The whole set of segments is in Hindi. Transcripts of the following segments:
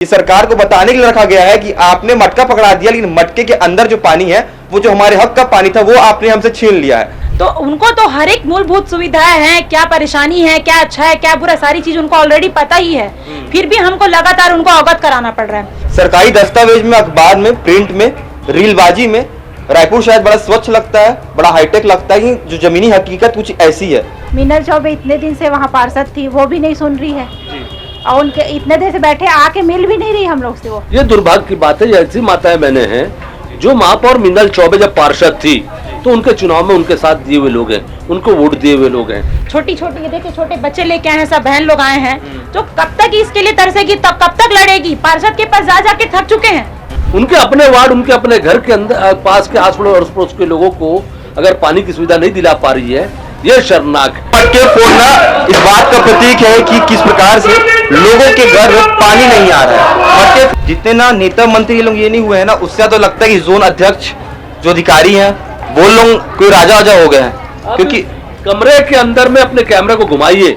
ये सरकार को बताने के लिए रखा गया है कि आपने मटका पकड़ा दिया, लेकिन मटके के अंदर जो पानी है वो जो हमारे हक का पानी था वो आपने हमसे छीन लिया है। तो उनको तो हर एक मूलभूत सुविधाएं हैं, क्या परेशानी है, क्या अच्छा है, क्या बुरा, सारी चीज उनको ऑलरेडी पता ही है, फिर भी हमको लगातार उनको अवगत कराना पड़ रहा है। सरकारी दस्तावेज में, अखबार में, प्रिंट में, रीलबाजी में रायपुर शायद बड़ा स्वच्छ लगता है, बड़ा हाईटेक लगता है, जो जमीनी हकीकत कुछ ऐसी है। मीनल चौबे इतने दिन से वहाँ पार्षद थी, वो भी नहीं सुन रही है और उनके इतने देर से बैठे आके मिल भी नहीं रही हम लोग से। वो ये दुर्भाग्य की बात है। ऐसी माताएं बहनें हैं जो महापौर मीनल चौबे जब पार्षद थी तो उनके चुनाव में उनके साथ दिए हुए लोग हैं, उनको वोट दिए हुए लोग हैं। छोटी छोटी देखिए, छोटे बच्चे लेके आए हैं, सब बहन लोग आए हैं, जो कब तक इसके लिए तरसेगी, तब कब तक लड़ेगी। पार्षद के पास जा जाके थक चुके हैं। उनके अपने वार्ड, उनके अपने घर के अंदर पास के आस पड़ोस के लोगों को अगर पानी की सुविधा नहीं दिला पा रही है, ये शर्मनाक है। मटके फोड़ना इस बात का प्रतीक है कि किस प्रकार से लोगों के घर में पानी नहीं आ रहा है। मटके जितने ना नेता मंत्री लोग ये नहीं हुए हैं ना, उससे तो लगता है कि जोन अध्यक्ष जो अधिकारी हैं वो लोग कोई राजा हो गए हैं। क्योंकि कमरे के अंदर में अपने कैमरे को घुमाइए।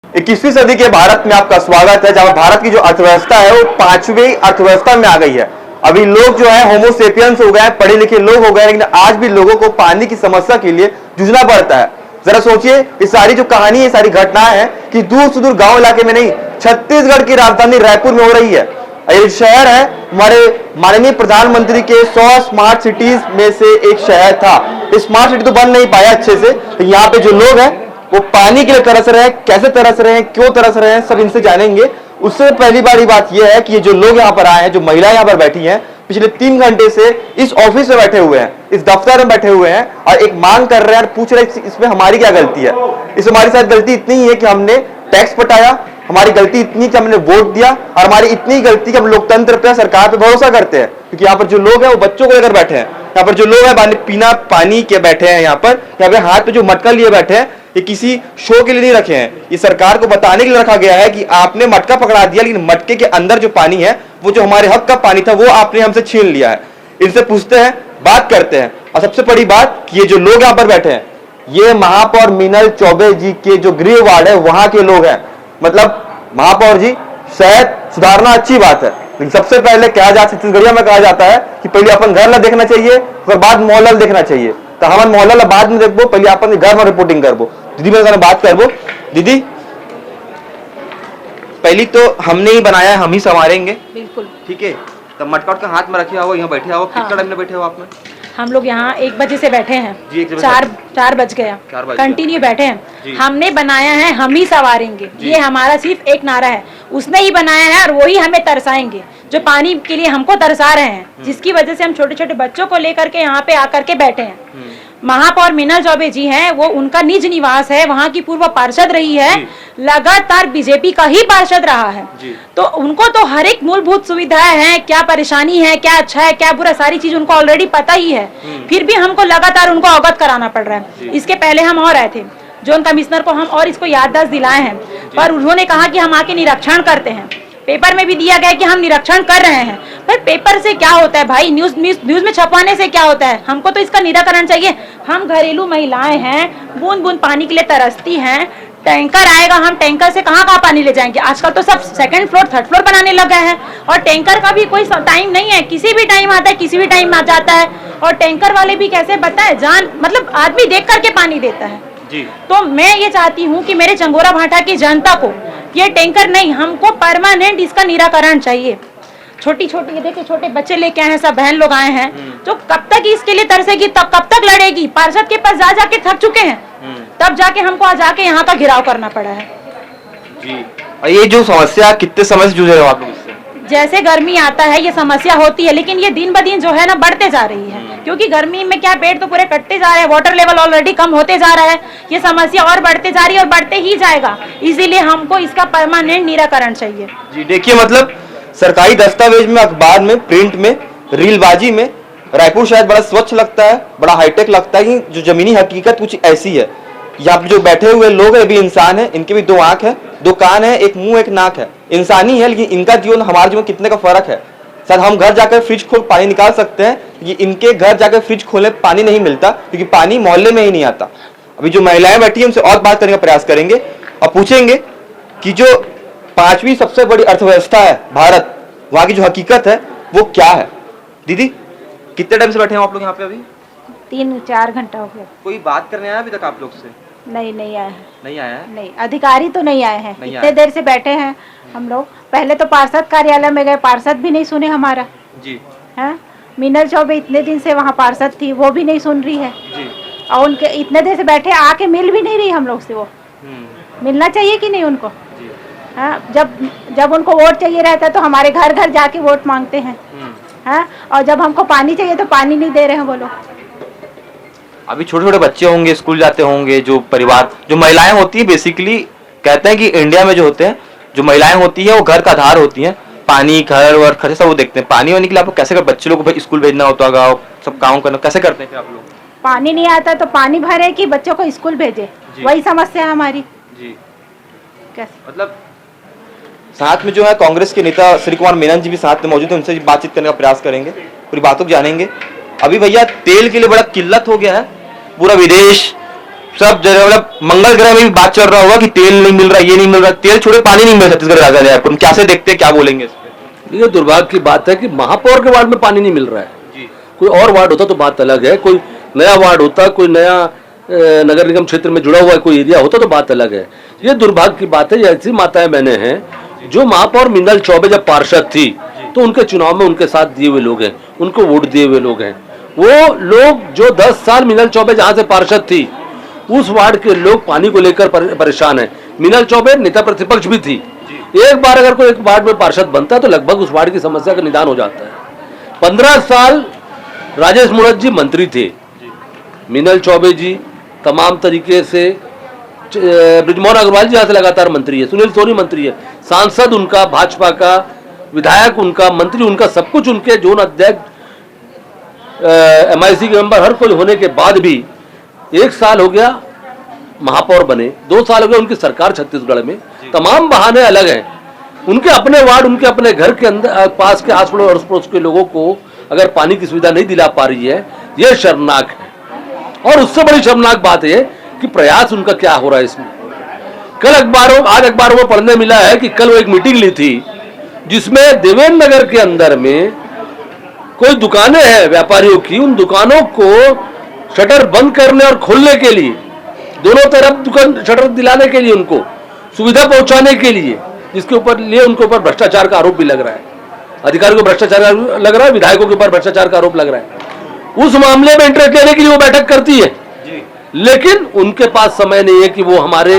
21वीं सदी के भारत में आपका स्वागत है, जहां भारत की जो अर्थव्यवस्था है वो 5वीं अर्थव्यवस्था में आ गई है। अभी लोग जो है होमोसेपियंस हो गए, पढ़े लिखे लोग हो गए, लेकिन आज भी लोगों को पानी की समस्या के लिए जूझना पड़ता है। जरा सोचिए, ये सारी जो कहानी है, सारी घटनाएं हैं कि दूर सुदूर गांव इलाके में नहीं, छत्तीसगढ़ की राजधानी रायपुर में हो रही है। ये शहर है हमारे माननीय प्रधानमंत्री के 100 स्मार्ट सिटीज में से एक शहर था। स्मार्ट सिटी तो बन नहीं पाया अच्छे से, तो यहाँ पे जो लोग हैं वो पानी के लिए तरस रहे हैं। कैसे तरस रहे हैं, क्यों तरस रहे हैं, सब इनसे जानेंगे। उससे पहली बारी बात यह है कि ये जो लोग यहाँ पर आए हैं, जो महिलाएं यहाँ पर बैठी हैं, पिछले 3 घंटे से इस ऑफिस में बैठे हुए हैं, इस दफ्तर में बैठे हुए हैं और एक मांग कर रहे हैं और पूछ रहे हैं इसमें हमारी क्या गलती है। इसमें हमारी शायद गलती इतनी ही है कि हमने टैक्स पटाया, हमारी गलती इतनी कि हमने वोट दिया, और हमारी इतनी गलती कि हम लोकतंत्र पे, सरकार पे भरोसा करते हैं। क्योंकि यहाँ पर जो लोग हैं वो बच्चों को लेकर बैठे हैं, यहाँ पर जो लोग हैं पीना पानी के बैठे हैं, यहाँ पे हाथ पे जो मटका लिए बैठे हैं, ये किसी शो के लिए नहीं रखे हैं। ये सरकार को बताने के लिए रखा गया है कि आपने मटका पकड़ा दिया, लेकिन मटके के अंदर जो पानी है वो जो हमारे हक का पानी था वो आपने हमसे छीन लिया है। इनसे पूछते हैं, बात करते हैं। और सबसे बड़ी बात कि ये जो लोग यहाँ पर बैठे हैं, ये महापौर मीनल चौबे जी के जो गृह वार्ड है वहां के लोग हैं। मतलब महापौर जी, शायद सुधारना अच्छी बात है, लेकिन सबसे पहले कहा जाता, छत्तीसगढ़िया में कहा जाता है कि पहले अपन घर ला देखना चाहिए, फिर बाद मोहल्ला देखना चाहिए। तो हम मोहल्ला बाद में देखबो, पहले अपन घर में रिपोर्टिंग करबो। दीदी मेरे साथ बात करबो। दीदी, पहली तो हमने ही बनाया है, हम ही संवारेंगे, बिल्कुल ठीक है। तो मटका का हाथ में रखे हो, यहाँ बैठे हो, कितना टाइम में बैठे हो आपने? हम लोग यहाँ 1 बजे से बैठे हैं जी, 1 बजे 4 बज गया, कंटिन्यू बैठे हैं। हमने बनाया है हम ही संवारेंगे, ये हमारा सिर्फ एक नारा है। उसने ही बनाया है और वो ही हमें तरसाएंगे, जो पानी के लिए हमको तरसा रहे हैं, जिसकी वजह से हम छोटे छोटे बच्चों को लेकर के यहाँ पे आकर के बैठे हैं। महापौर मीनल चौबे जी हैं, वो उनका निज निवास है, वहाँ की पूर्व पार्षद रही है, लगातार बीजेपी का ही पार्षद रहा है। तो उनको तो हर एक मूलभूत सुविधाएं हैं, क्या परेशानी है, क्या अच्छा है, क्या बुरा, सारी चीज उनको ऑलरेडी पता ही है, फिर भी हमको लगातार उनको अवगत कराना पड़ रहा है। इसके पहले हम और आए थे, जोन कमिश्नर को हम और इसको याददाश्त दिलाए हैं, पर उन्होंने कहा कि हम आके निरीक्षण करते हैं। पेपर में भी दिया गया कि हम निरीक्षण कर रहे हैं, पर पेपर से क्या होता है भाई, न्यूज में छपवाने से क्या होता है। हमको तो इसका निराकरण चाहिए। हम घरेलू महिलाएं हैं, बूंद बूंद पानी के लिए तरसती हैं। टैंकर आएगा, हम टैंकर से कहाँ पानी ले जाएंगे। आजकल तो सब 2nd फ्लोर 3rd फ्लोर बनाने लग गए हैं, और टैंकर का भी कोई टाइम नहीं है, किसी भी टाइम आता है, किसी भी टाइम आ जाता है। और टैंकर वाले भी कैसे बताए, जान मतलब आदमी देख करके पानी देता है जी। तो मैं ये चाहती हूँ कि मेरे चंगोरा भाटा की जनता को ये टैंकर नहीं, हमको परमानेंट इसका निराकरण चाहिए। छोटी छोटी देखिए, छोटे बच्चे लेके आए हैं, सब बहन लोग आए हैं, जो कब तक इसके लिए तरसेगी, तब कब तक लड़ेगी। पार्षद के पास जा जाके थक चुके हैं, तब जाके हमको आ जाके यहाँ का घेराव करना पड़ा है जी। और ये जो समस्या, कितने समय से जूझ रहे हो आप लोग इससे? जैसे गर्मी आता है ये समस्या होती है, लेकिन ये दिन ब दिन जो है ना बढ़ते जा रही है, क्योंकि गर्मी में क्या पेड़ तो पूरे कटते जा रहे हैं, वाटर लेवल ऑलरेडी कम होते जा रहा है, ये समस्या और बढ़ते जा रही है और बढ़ते ही जाएगा। इसीलिए हमको इसका परमानेंट निराकरण चाहिए जी। देखिए, मतलब सरकारी दस्तावेज में, अखबार में, प्रिंट में, रीलबाजी में रायपुर शायद बड़ा स्वच्छ लगता है, बड़ा हाईटेक लगता है, जो जमीनी हकीकत कुछ ऐसी है। यहाँ पे जो बैठे हुए लोग हैं भी इंसान है, इनके भी 2 आंख है, 2 कान है, एक मुंह, एक नाक है, इंसानी है, लेकिन इनका जीवन हमारे जीवन कितने का फर्क है। सर, हम घर जाकर फ्रिज खोल पानी निकाल सकते हैं, ये इनके घर जाकर फ्रिज खोले पानी नहीं मिलता, क्योंकि पानी मोहल्ले में ही नहीं आता। अभी जो महिलाएं बैठी हैं उनसे और बात करने का प्रयास करेंगे और पूछेंगे कि जो 5वीं सबसे बड़ी अर्थव्यवस्था है भारत, वहां की जो हकीकत है वो क्या है। दीदी कितने टाइम से बैठे हैं आप लोग यहाँ पे? अभी 3-4 घंटा हो गया। कोई बात करने आया अभी तक आप लोग से? नहीं आया है। नहीं आया है? नहीं, अधिकारी तो नहीं आए हैं। नहीं इतने आए। देर से बैठे हैं हम लोग। पहले तो पार्षद कार्यालय में गए, पार्षद भी नहीं सुने हमारा। जी है मीनल चौबे इतने दिन से वहाँ पार्षद थी, वो भी नहीं सुन रही है। जी। और उनके इतने देर से बैठे, आके मिल भी नहीं रही हम लोग से। वो मिलना चाहिए कि नहीं उनको? हाँ, जब उनको वोट चाहिए रहता है तो हमारे घर घर जाके वोट मांगते हैं। हाँ, और जब हमको पानी चाहिए तो पानी नहीं दे रहे हैं वो लोग। अभी छोटे छोटे बच्चे होंगे, स्कूल जाते होंगे, जो परिवार, जो महिलाएं होती है, बेसिकली कहते हैं कि इंडिया में जो होते हैं, जो महिलाएं होती है वो घर का आधार होती हैं। पानी, घर और खर्चे सब वो देखते हैं। पानी होने के लिए आप लोग कैसे कर, बच्चे लोग को स्कूल भेजना होता होगा, सब काम करना, कैसे करते हैं फिर आप लोग? पानी नहीं आता तो पानी भरे कि बच्चों को स्कूल भेजे, वही समस्या है हमारी। जी। कैसे? मतलब साथ में जो है कांग्रेस के नेता श्री कुमार मेनन जी भी साथ में मौजूद है, उनसे बातचीत करने का प्रयास करेंगे, पूरी बातों को जानेंगे। अभी भैया तेल के लिए बड़ा किल्लत हो गया है, पूरा विदेश सब जगह, मतलब मंगल ग्रह में भी बात चल रहा होगा कि तेल नहीं मिल रहा, ये नहीं मिल रहा, तेल छोड़े पानी नहीं मिल रहा छत्तीसगढ़ राजधानी रायपुर। कैसे देखते हैं, क्या बोलेंगे इस पे? ये दुर्भाग्य की बात है कि महापौर के वार्ड में पानी नहीं मिल रहा है। जी। कोई और वार्ड होता तो बात अलग है, कोई नया वार्ड होता, कोई नया नगर निगम क्षेत्र में जुड़ा हुआ कोई एरिया होता तो बात अलग है। ये दुर्भाग्य की बात है। ये ऐसी माताएं बहनें हैं जो महापौर मीनल चौबे जब पार्षद थी तो उनके चुनाव में उनके साथ दिए हुए लोग हैं, उनको वोट दिए हुए लोग हैं। वो लोग जो 10 साल मीनल चौबे जहां से पार्षद थी, उस वार्ड के लोग पानी को लेकर परेशान हैं। मीनल चौबे नेता प्रतिपक्ष भी थी। एक बार अगर कोई एक वार्ड में पार्षद बनता है तो लगभग उस वार्ड की समस्या का निदान हो जाता है। 15 साल राजेश मूणत जी मंत्री थे, मीनल चौबे जी तमाम तरीके से, ब्रिजमोहन अग्रवाल जी यहाँ से लगातार मंत्री है, सुनील सोनी मंत्री है, सांसद उनका, भाजपा का विधायक उनका, मंत्री उनका, सब कुछ उनके, जोन अध्यक्ष, MIC के मेंबर, हर कोई होने के बाद भी 1 साल हो गया महापौर बने, 2 साल हो गए उनकी सरकार छत्तीसगढ़ में। तमाम बहाने अलग हैं। उनके अपने वार्ड, उनके अपने घर के अंदर पास के आस पड़ोस के लोगों को अगर पानी की सुविधा नहीं दिला पा रही है, यह शर्मनाक है। और उससे बड़ी शर्मनाक बात यह कि प्रयास उनका क्या हो रहा है इसमें। आज अखबारों में पढ़ने मिला है कि कल वो एक मीटिंग ली थी जिसमें देवेंद्र नगर के अंदर में कोई दुकानें हैं व्यापारियों की, उन दुकानों को शटर बंद करने और खोलने के लिए, दोनों तरफ दुकान शटर दिलाने के लिए, उनको सुविधा पहुंचाने के लिए, जिसके ऊपर उनके ऊपर भ्रष्टाचार का आरोप भी लग रहा है। अधिकारियों को भ्रष्टाचार लग रहा है, विधायकों के ऊपर भ्रष्टाचार का आरोप लग रहा है। उस मामले में इंटरेस्ट लेने के लिए वो बैठक करती है, लेकिन उनके पास समय नहीं है कि वो हमारे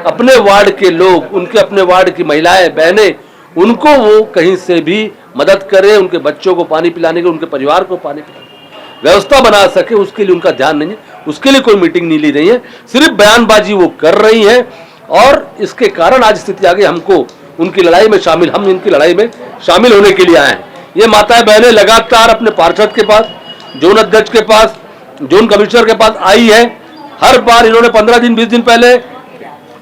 अपने वार्ड के लोग, उनके अपने वार्ड की महिलाएं बहनें, उनको वो कहीं से भी मदद करे, उनके बच्चों को पानी पिलाने के, उनके परिवार को पानी पिलाने की व्यवस्था बना सके, उसके लिए उनका ध्यान नहीं है। उसके लिए कोई मीटिंग नहीं ली रही है, सिर्फ बयानबाजी वो कर रही है। और इसके कारण आज स्थिति आ गई, हमको उनकी लड़ाई में शामिल, हम इनकी लड़ाई में शामिल होने के लिए आए हैं। ये माताएं बहनें लगातार अपने पार्षद के पास, जोन अध्यक्ष के पास, जोन कमिश्नर के पास आई है। हर बार इन्होंने 15 दिन 20 दिन पहले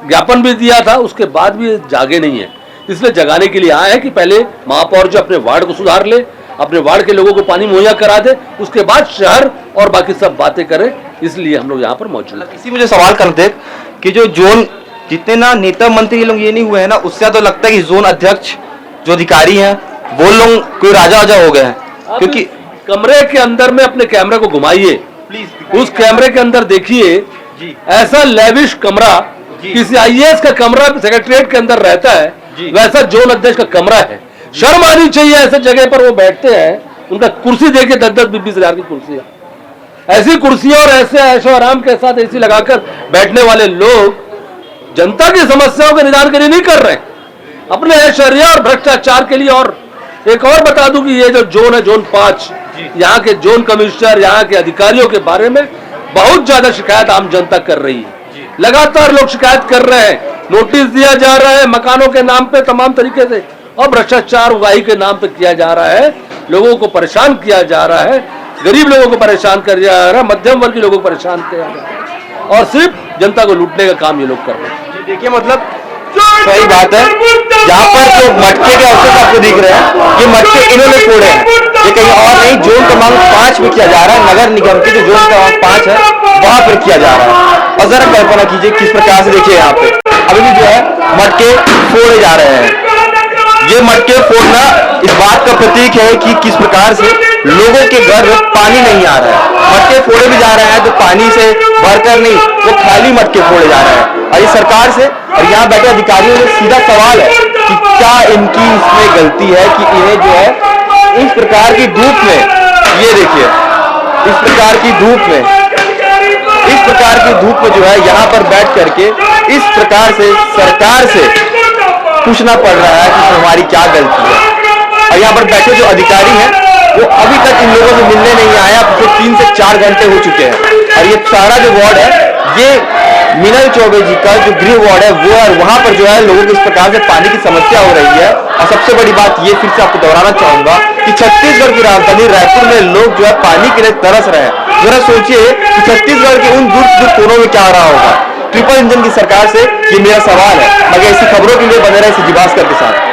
ज्ञापन भी दिया था, उसके बाद भी जागे नहीं है। इसलिए जगाने के लिए आए हैं कि पहले महापौर जो अपने वार्ड को सुधार ले, अपने वार्ड के लोगों को पानी मुहैया करा दे, उसके बाद शहर और बाकी सब बातें करें। इसलिए हम लोग यहाँ पर मौजूद हैं। इसी मुझे सवाल करते कि जो जोन जितने ना नेता मंत्री ये लोग ये नहीं हुए हैं ना, उससे तो लगता है कि जोन अध्यक्ष जो अधिकारी हैं वो लोग कोई राजा हो गए हैं। क्योंकि कमरे के अंदर में अपने कैमरे को घुमाइए, उस कैमरे के अंदर देखिए, ऐसा लेविश कमरा किसी IAS का कमरा सेक्रेटरीट के अंदर रहता है, वैसा जोन अध्यक्ष का कमरा है। शर्म आनी चाहिए, ऐसे जगह पर वो बैठते हैं, उनका कुर्सी देखिए 10-20 हजार की कुर्सियां, ऐसी कुर्सियां और ऐसे ऐशो आराम के साथ एसी लगाकर बैठने वाले लोग जनता की समस्याओं के निदान के लिए नहीं कर रहे, अपने ऐश्वर्य और भ्रष्टाचार के लिए। और एक और बता दूं कि ये जो जोन है, जोन 5, यहाँ के जोन कमिश्नर, यहाँ के अधिकारियों के बारे में बहुत ज्यादा शिकायत आम जनता कर रही है। लगातार लोग शिकायत कर रहे हैं, नोटिस दिया जा रहा है मकानों के नाम पे तमाम तरीके से, और भ्रष्टाचार उगाही के नाम पे किया जा रहा है। लोगों को परेशान किया जा रहा है, गरीब लोगों को परेशान किया जा रहा है, मध्यम वर्ग के लोगों को परेशान किया जा रहा है, और सिर्फ जनता को लूटने का काम ये लोग कर रहे हैं। देखिए मतलब सही बात है, यहाँ पर जो मटके के अवसर आपको दिख रहे हैं, ये मटके इन्होंने फोड़े हैं, ये कहीं और नहीं, जोन क्रमांक 5 में किया जा रहा है। नगर निगम के जो जोन क्रमांक 5 है वहां पर किया जा रहा है। और जरा कल्पना कीजिए किस प्रकार से, देखिए यहाँ पे अभी भी जो है मटके फोड़े जा रहे हैं। ये मटके फोड़ना इस बात का प्रतीक है कि किस प्रकार से लोगों के घर में पानी नहीं आ रहा है। मटके फोड़े भी जा रहे हैं तो पानी से भरकर नहीं, वो खाली मटके फोड़े जा रहे हैं। और ये सरकार से और यहाँ बैठे अधिकारियों से सीधा सवाल है कि क्या इनकी इसमें गलती है कि इन्हें जो है इस प्रकार की धूप में, ये देखिए इस प्रकार की धूप में, इस प्रकार की धूप में जो है यहाँ पर बैठ करके इस प्रकार से सरकार से पूछना पड़ रहा है कि हमारी क्या गलती है। और यहाँ पर बैठे जो अधिकारी हैं वो अभी तक इन लोगों से मिलने नहीं आया, पिछले 3 से 4 घंटे हो चुके हैं। और ये सारा जो वार्ड है ये मिनल चौबे जी का जो गृह वार्ड है वो है, वहां पर जो है लोगों को इस प्रकार से पानी की समस्या हो रही है। और सबसे बड़ी बात ये फिर से आपको दोहराना चाहूंगा कि छत्तीसगढ़ की राजधानी रायपुर में लोग जो है पानी के लिए तरस रहे हैं। जरा सोचिए कि छत्तीसगढ़ के उन दूर कोनों में क्या हो रहा होगा। ट्रिपल इंजन की सरकार से ये मेरा सवाल है। मगर ऐसी खबरों के लिए बने रहे सीधी भास्कर के साथ।